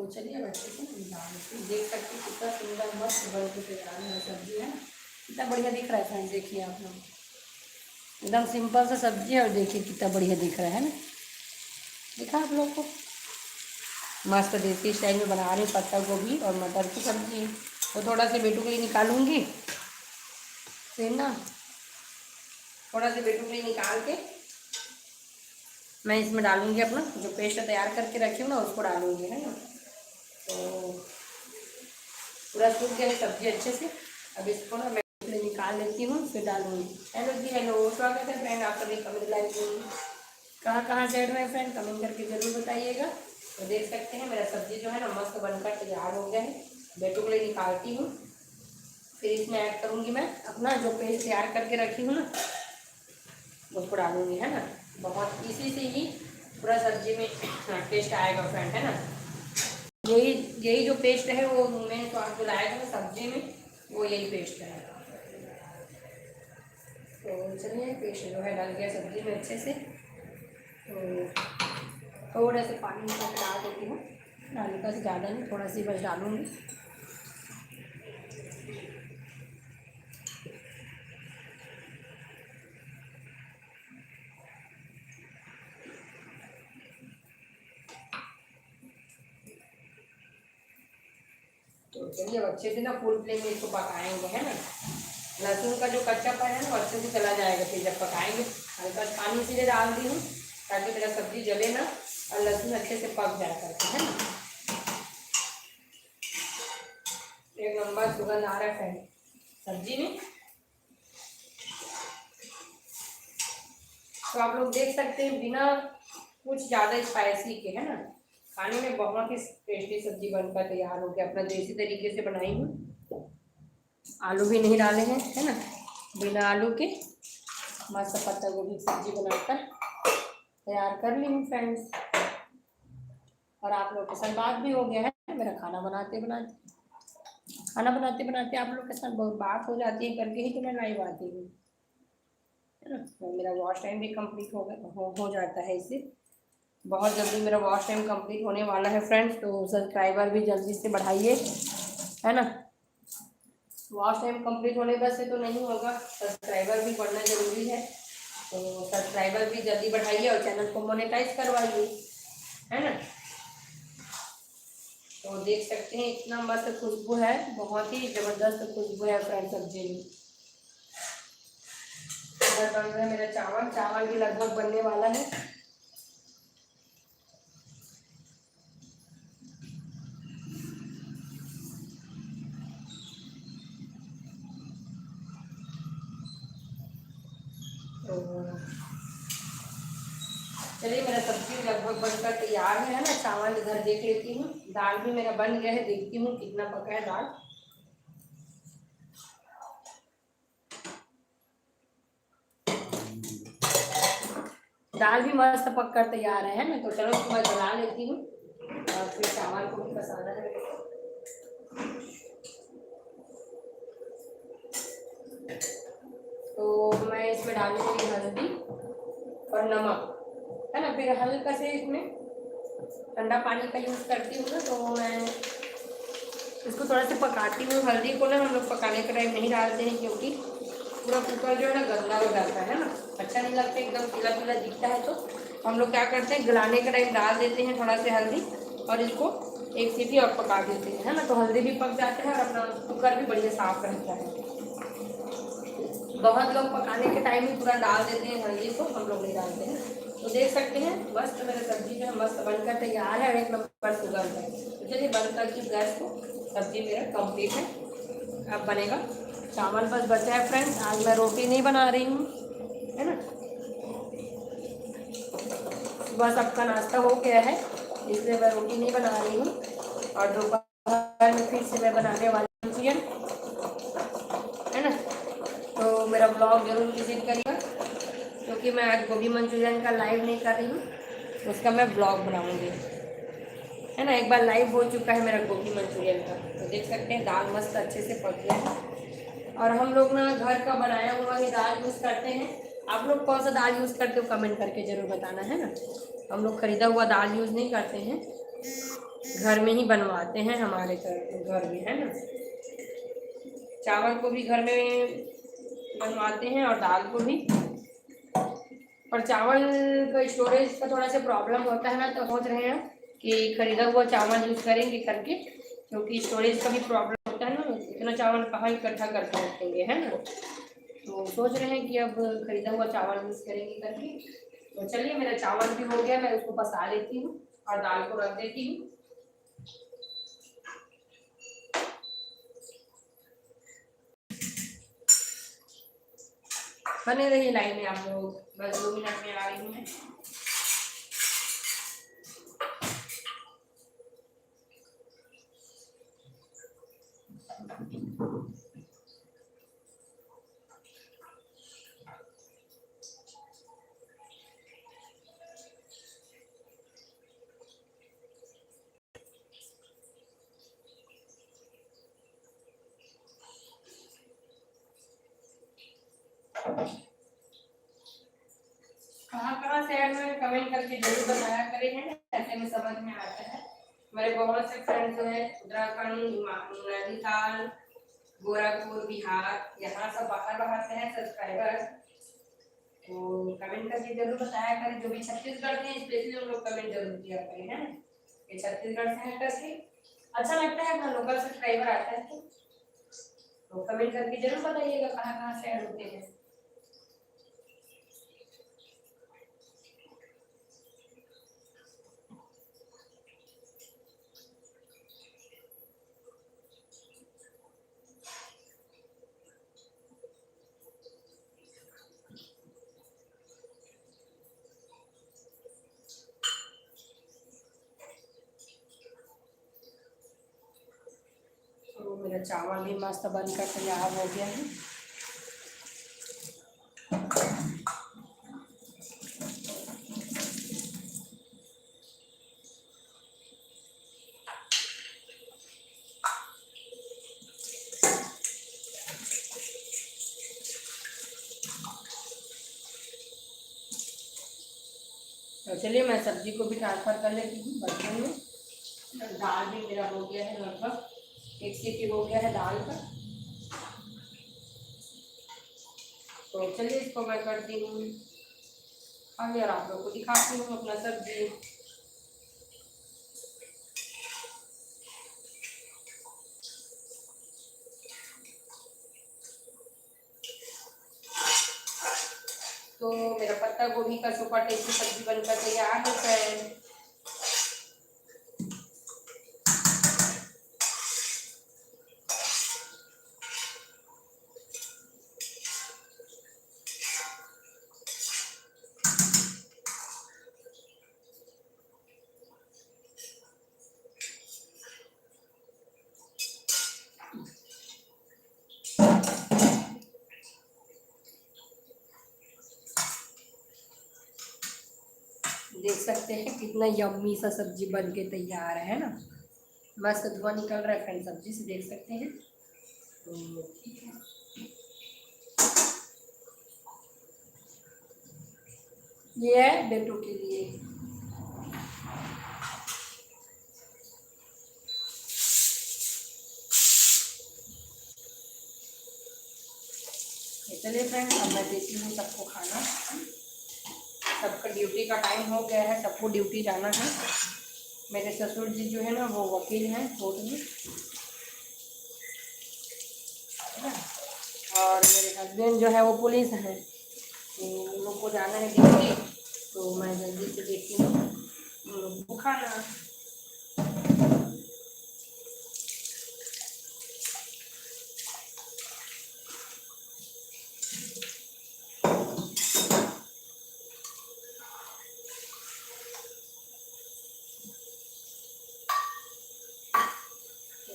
चलिए अब अच्छे से हम डाल देते हैं। देख सकते हैं कितना सुंदर मस्त बन के तैयार है सब्जी, है ना। कितना बढ़िया दिख रहा है फ्रेंड्स, देखिए आप लोग, एकदम सिंपल सा सब्जी है और देखिए कितना बढ़िया दिख रहा है ना। दिखा आप लोग को, मस्त देसी स्टाइल में बना रही हूँ पत्ता गोभी और मटर की सब्जी। तो थोड़ा सा बेटू के लिए निकालूंगी, फिर ना थोड़ा सा बेटू के लिए निकाल के मैं इसमें डालूंगी अपना जो पेस्ट तैयार करके रखी हूँ ना, उसको डालूंगी, है ना। तो पूरा सूख गया है सब्जी अच्छे से। अब इसको ना मैं निकाल लेती हूँ, फिर डालूंगी। हेलो जी, हेलो, स्वागत है फ्रेंड आप सभी कमेंट लाइव में। कहाँ से रहे हैं फ्रेंड, कमेंट करके ज़रूर बताइएगा। तो देख सकते हैं मेरा सब्जी जो है ना मस्त बनकर तैयार हो गया है। बेटू के लिए निकालती हूँ, फिर इसमें ऐड करूँगी मैं अपना जो पेस्ट तैयार करके रखी हूँ ना, उसको डालूंगी, है ना। बहुत इसी से ही पूरा सब्जी में टेस्ट आएगा फ्रेंड, है ना। यही जो पेस्ट है वो मैंने तो आपको लाया था ना सब्जी में, वो यही पेस्ट है। तो चलिए पेस्ट जो है डाल गया सब्जी में अच्छे से। तो थोड़ा सा पानी मिला के डाल देती हूँ, हल्का से, ज़्यादा नहीं, थोड़ा सी बस डालूँगी। तो चलिए अब अच्छे से ना फुल फ्लेम में इसको पकाएंगे, है ना। लहसुन का जो कच्चापन है ना वो अच्छे से चला जाएगा फिर जब पकाएंगे। हल्का पानी इसलिए डाल दी हूँ ताकि मेरा सब्जी जले ना और लहसुन अच्छे से पक जाए करके, है ना। एक नंबर सुगंध आ रहा है फ्रेंड सब्जी में। तो आप लोग देख सकते हैं बिना कुछ ज़्यादा स्पाइसी के, है ना, खाने में बहुत ही टेस्टी सब्जी बनकर तैयार हो गया। अपना देसी तरीके से बनाई हूँ, आलू भी नहीं डाले हैं, है ना। बिना आलू के मस्त पत्ता गोभी की सब्जी बनाकर तैयार कर ली हूँ फ्रेंड्स। और आप लोग के साथ बात भी हो गया है मेरा खाना बनाते बनाते आप लोग के साथ बहुत बात हो जाती है करके ही तो मैं लाइव आती हूँ, है ना। तो मेरा वॉच टाइम भी कंप्लीट हो जाता है इससे। बहुत जल्दी मेरा वॉच टाइम कंप्लीट होने वाला है फ्रेंड्स, तो सब्सक्राइबर भी जल्दी से बढ़ाइए, है ना। वॉच टाइम कंप्लीट होने बस से तो नहीं होगा, सब्सक्राइबर भी बढ़ना जरूरी है। तो सब्सक्राइबर भी जल्दी बढ़ाइए और चैनल को मोनेटाइज करवाइए, है ना। तो देख सकते हैं इतना मस्त खुशबू है, बहुत ही ज़बरदस्त खुशबू है फ्रेंड सब्जी में। इधर बन रहा है मेरा चावल भी लगभग बनने वाला है। तो चलिए मेरा सब्जी लगभग बनकर तैयार है ना। चावल इधर देख लेती हूँ, दाल भी मेरा बन गया है, देखती हूँ कितना पका है दाल। दाल भी मस्त पक कर तैयार है ना। तो चलो इसको मैं जला लेती हूँ और फिर चावल को भी पसाना है। तो मैं इसमें डालूंगी हल्दी और नमक, है ना। फिर हल्का से इसमें ठंडा पानी का यूज़ करती हूँ ना, तो मैं इसको थोड़ा सा पकाती हूँ। हल्दी को ना हम लोग पकाने के टाइम नहीं डालते हैं क्योंकि पूरा कुकर जो है ना गंदा हो जाता है ना, अच्छा नहीं लगता, एकदम पीला पीला दिखता है। तो हम लोग क्या करते हैं गलाने के टाइम डाल देते हैं थोड़ा सा हल्दी और इसको एक सीटी और पका देते हैं, है ना। तो हल्दी भी पक जाता है और अपना कुकर भी बढ़िया साफ रहता है। बहुत लोग पकाने के टाइम ही पूरा डाल देते हैं हल्दी को, हम लोग नहीं डालते हैं। तो देख सकते हैं मस्त मेरा सब्जी जो है मस्त बनकर तैयार है और एक नंबर सुगंध है। तो चलिए बंद करके गैस को, सब्जी मेरा कंप्लीट है। अब बनेगा चावल बस बचा है फ्रेंड्स। आज मैं रोटी नहीं बना रही हूँ, है ना। सुबह सबका नाश्ता हो गया है इसलिए मैं रोटी नहीं बना रही हूँ। और दोपहर में फिर से मैं बनाने वाली चिकन, है ना। तो मेरा ब्लॉग जरूर विजिट करिएगा क्योंकि मैं आज गोभी मंचूरियन का लाइव नहीं कर रही हूँ, उसका मैं ब्लॉग बनाऊँगी, है ना। एक बार लाइव हो चुका है मेरा गोभी मंचूरियन का। तो देख सकते हैं दाल मस्त अच्छे से पक गया है और हम लोग ना घर का बनाया हुआ ही दाल यूज़ करते हैं। आप लोग कौन सा दाल यूज़ करते हो कमेंट करके ज़रूर बताना, है ना। हम लोग ख़रीदा हुआ दाल यूज़ नहीं करते हैं। घर में ही बनवाते हैं हमारे घर में, है ना। चावल को भी घर में बनवाते हैं और दाल को भी। और चावल का स्टोरेज का थोड़ा सा प्रॉब्लम होता है ना, तो सोच रहे हैं कि खरीदा हुआ चावल यूज़ करेंगे करके, क्योंकि स्टोरेज का भी प्रॉब्लम होता है ना, इतना चावल कहाँ इकट्ठा करके रखेंगे, है ना। तो सोच रहे हैं कि अब खरीदा हुआ चावल यूज़ करेंगे करके। तो चलिए, मेरा चावल भी हो गया, मैं उसको पसा लेती हूँ और दाल को रख देती हूँ। बने रहिए लाइन में आप लोग, बस 2 मिनट में आ रही हूँ मैं। कहाँ शहर में कमेंट करके जरूर बताया करें, है ना, ऐसे में समझ में आता है। मेरे बहुत से फ्रेंड्स जो है उत्तराखंड, नैनीताल, गोरखपुर, बिहार, यहाँ सब बाहर बाहर से हैं सब्सक्राइबर। तो कमेंट करके जरूर बताया करें, जो भी छत्तीसगढ़ से स्पेशली उन लोग कमेंट जरूर किया करें, है ना, ये छत्तीसगढ़ से हैं करके। अच्छा लगता है अपना लोकल सब्सक्राइबर आता है तो कमेंट करके जरूर बताइएगा कहाँ कहाँ से ऐड होते हैं। तो मेरा चावल भी मस्त बनकर तैयार हो गया है। तो चलिए, मैं सब्जी को भी ट्रांसफ़र कर लेती हूँ बर्तन में। दाल भी मेरा हो गया है, लगभग 1 सीटी हो गया है दाल का। तो चलिए, इसको मैं करती हूँ आगे और आप लोग को दिखाती हूँ अपना सब्जी। तो मेरा पत्ता गोभी का सुपर टेस्टी सब्जी बनकर तैयार है फ्रेंड। देख सकते हैं कितना यम्मी सा सब्जी बन के तैयार है ना, मस्त धुआं निकल रहा है फ्रेंड, सब्जी से देख सकते हैं। तो ठीक है, ये है बेटू के लिए। चलिए फ्रेंड, अब मैं देती हूँ सबको खाना। सबका ड्यूटी का टाइम हो गया है, सबको ड्यूटी जाना है। मेरे ससुर जी जो है ना, वो वकील हैं कोर्ट में, और मेरे हस्बैंड जो है वो पुलिस है। तो उन लोग को जाना है ड्यूटी, तो मैं जल्दी से देखती हूँ उन लोग को खाना।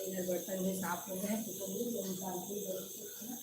इधर बर्तन भी साफ हो गए, तो निकालती हूँ जल्दी से खाना।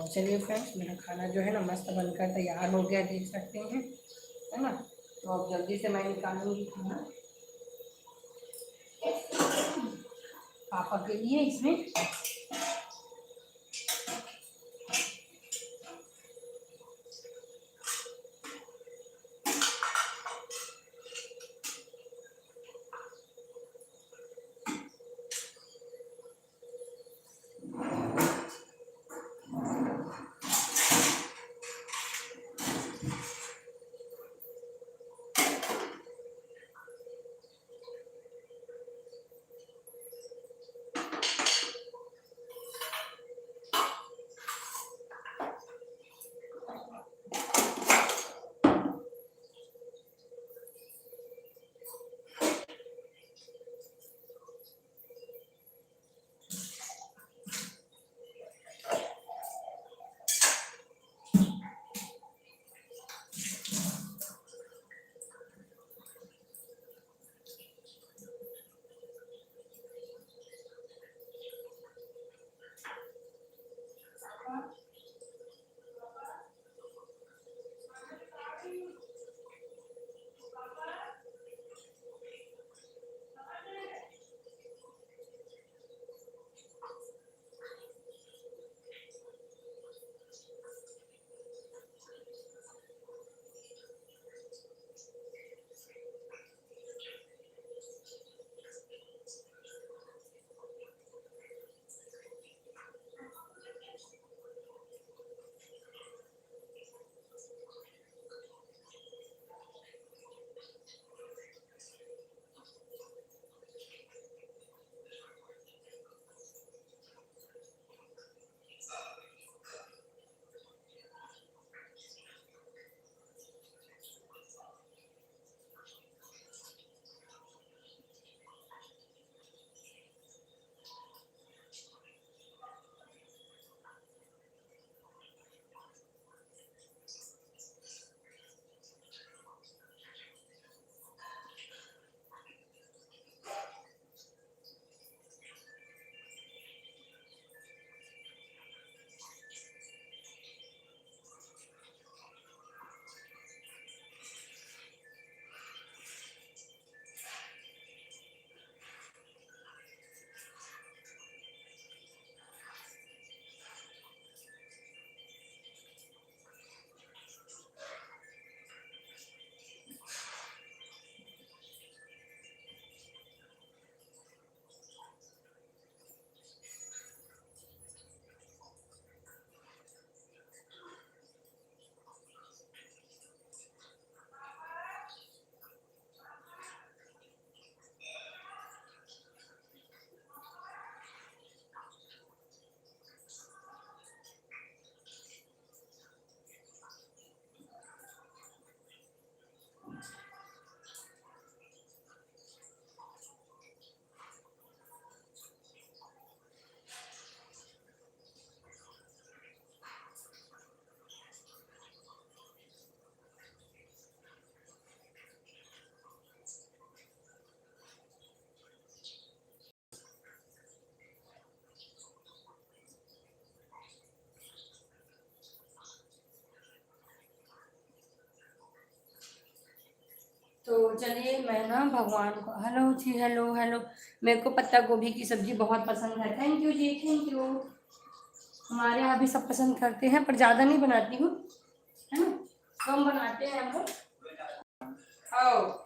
चलिए फ्रेंड्स, मेरा खाना जो है ना मस्त बनकर तैयार हो गया, देख सकते हैं, है ना। तो अब जल्दी से मैं निकालूंगी खाना पापा के लिए इसमें। तो चलिए, मैं ना भगवान को हेलो जी, हेलो हेलो। मेरे को पत्ता गोभी की सब्जी बहुत पसंद है। Thank you ji, thank you. हमारे यहाँ भी सब पसंद करते हैं, पर ज़्यादा नहीं बनाती हूँ, है ना, कम बनाते हैं हम लोग। आओ।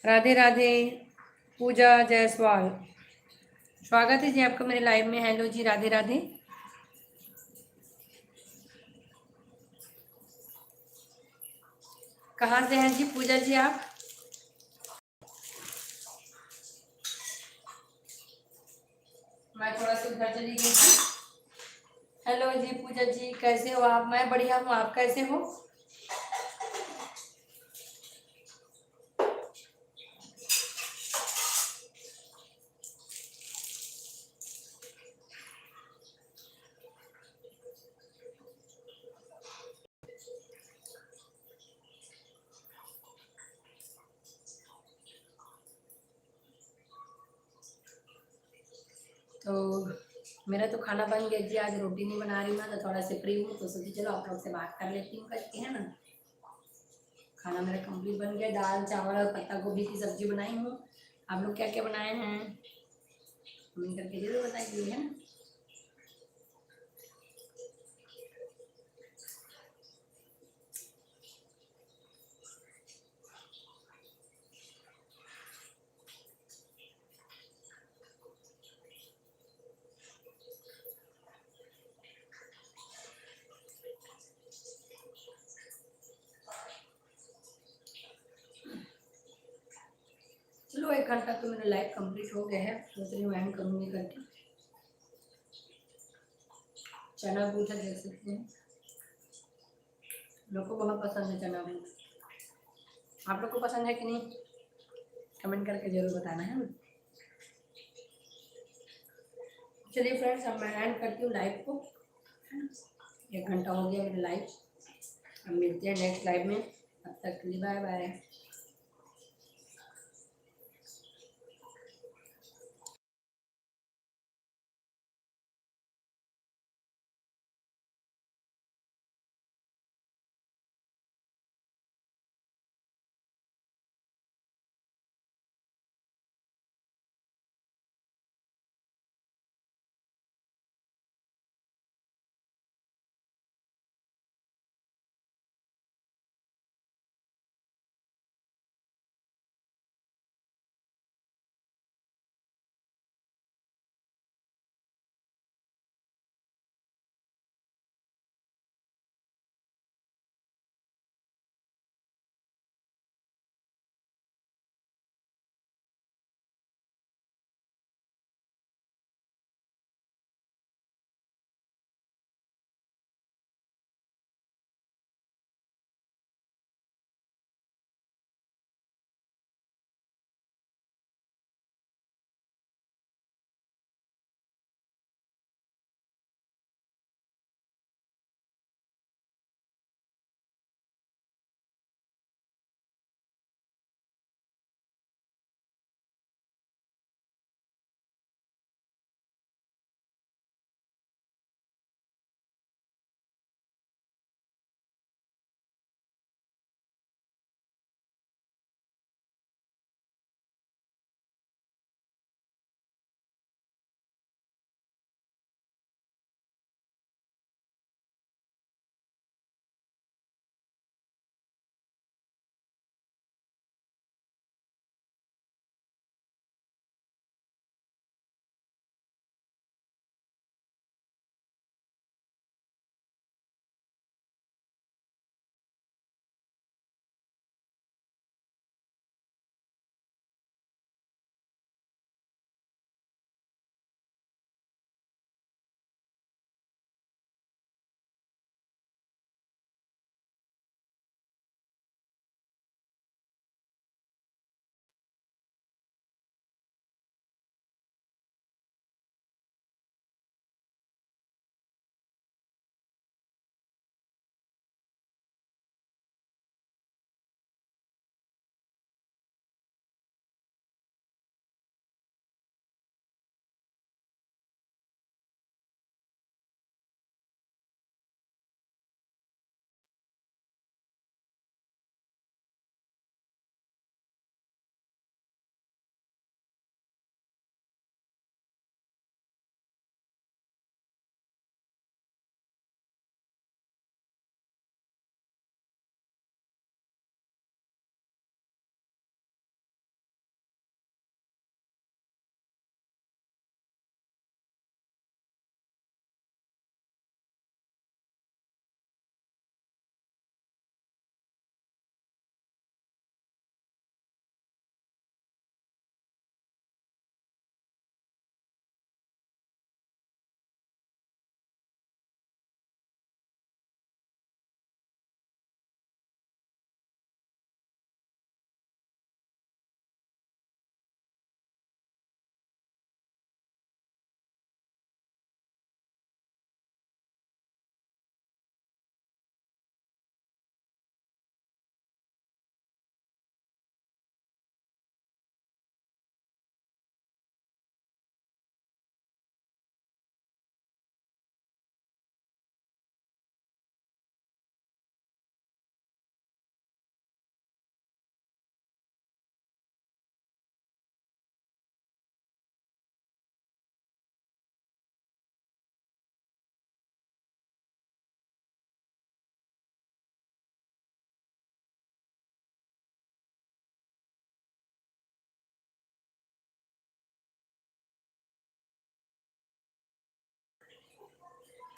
राधे राधे। पूजा जायसवाल, स्वागत है जी आपका मेरे लाइव में। हेलो जी, राधे राधे। कहाँ से हैं जी पूजा जी आप? मैं थोड़ा सा उधर चली गई थी। हेलो जी पूजा जी, कैसे हो आप? मैं बढ़िया हूँ, आप कैसे हो? तो मेरा तो खाना बन गया जी। आज रोटी नहीं बना रही मैं, तो थोड़ा से फ्री हूँ, तो सोची चलो आप लोग से बात कर लेती हूँ करके, है ना। खाना मेरा कंप्लीट बन गया। दाल चावल और पत्ता गोभी की सब्जी बनाई हूँ। आप लोग क्या क्या बनाए हैं कमेंट करके जरूर बताइए, है ना। चलो 1 घंटा तो मेरा लाइव कंप्लीट हो गया है, सोच रही हूँ एंड करूँगी करके। चना बूटा देख सकते हैं, लोग को बहुत पसंद है चना बूट। आप लोग को पसंद है कि नहीं कमेंट करके जरूर बताना, है ना। चलिए फ्रेंड्स, अब मैं एंड करती हूँ लाइव को। 1 घंटा हो गया मेरा लाइव। अब मिलते हैं नेक्स्ट लाइव में, तब तक के लिए बाय बाय।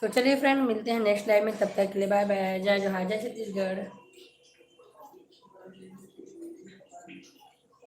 तो चलिए फ्रेंड, मिलते हैं नेक्स्ट लाइव में, तब तक के लिए बाय बाय, जय जोहार, जय छत्तीसगढ़।